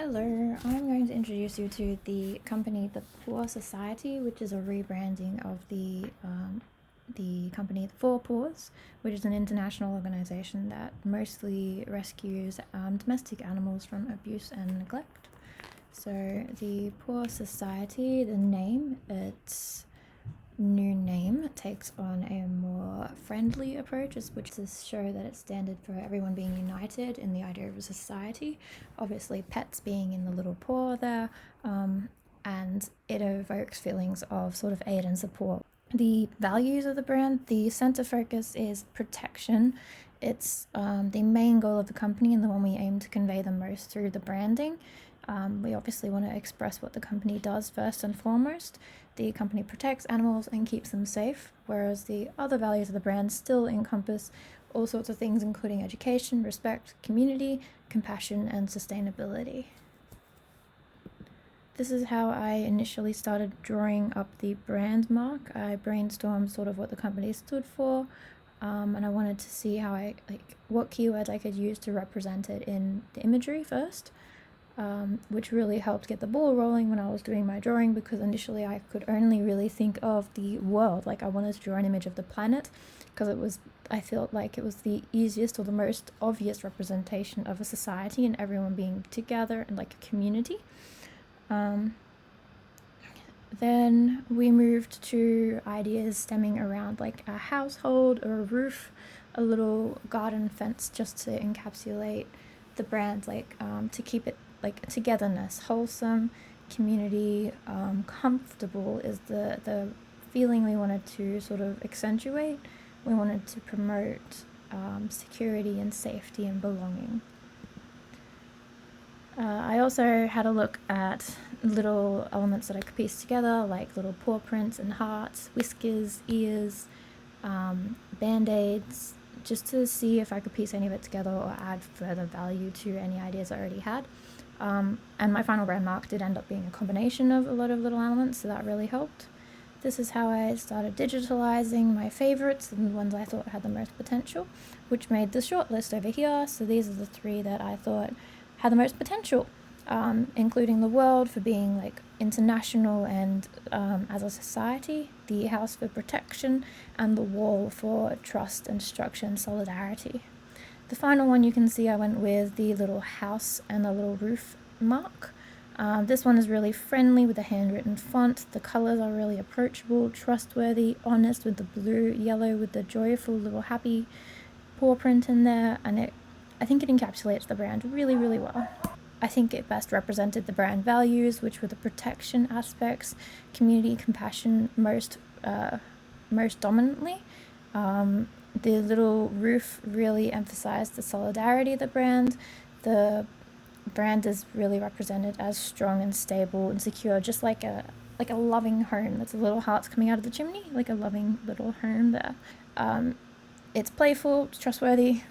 Hello, I'm going to introduce you to the company The Poor Society, which is a rebranding of the company Four Paws, which is an international organization that mostly rescues domestic animals from abuse and neglect. So the Poor Society, the name, its new name takes on a more friendly approach, which is to show that it's standard for everyone being united in the idea of a society. Obviously, pets being in the little paw there, and it evokes feelings of sort of aid and support. The values of the brand, the center focus is protection. It's the main goal of the company and the one we aim to convey the most through the branding. We obviously want to express what the company does first and foremost. The company protects animals and keeps them safe, whereas the other values of the brand still encompass all sorts of things, including education, respect, community, compassion, and sustainability. This is how I initially started drawing up the brand mark. I brainstormed sort of what the company stood for, and I wanted to see how what keywords I could use to represent it in the imagery first. Which really helped get the ball rolling when I was doing my drawing, because initially I could only really think of the world. Like, I wanted to draw an image of the planet because I felt like it was the easiest or the most obvious representation of a society and everyone being together and like a community. Then we moved to ideas stemming around like a household or a roof, a little garden fence, just to encapsulate the brand, to keep it like togetherness, wholesome, community, comfortable is the feeling we wanted to sort of accentuate. We wanted to promote security and safety and belonging. I also had a look at little elements that I could piece together, like little paw prints and hearts, whiskers, ears, band-aids, just to see if I could piece any of it together or add further value to any ideas I already had. And my final brand mark did end up being a combination of a lot of little elements, so that really helped. This is how I started digitalizing my favorites and the ones I thought had the most potential, which made the short list over here. So these are the 3 that I thought had the most potential, including the world for being like international and as a society, the house for protection, and the wall for trust and structure and solidarity. The final one you can see I went with the little house and the little roof mark. This one is really friendly with the handwritten font. The colors are really approachable, trustworthy, honest, with the blue, yellow with the joyful little happy paw print in there, and I think it encapsulates the brand really, really well. I think it best represented the brand values, which were the protection aspects, community, compassion most dominantly. The little roof really emphasized the solidarity of the brand. The brand is really represented as strong and stable and secure, just like a loving home. That's a little hearts coming out of the chimney, like a loving little home there. It's playful, it's trustworthy,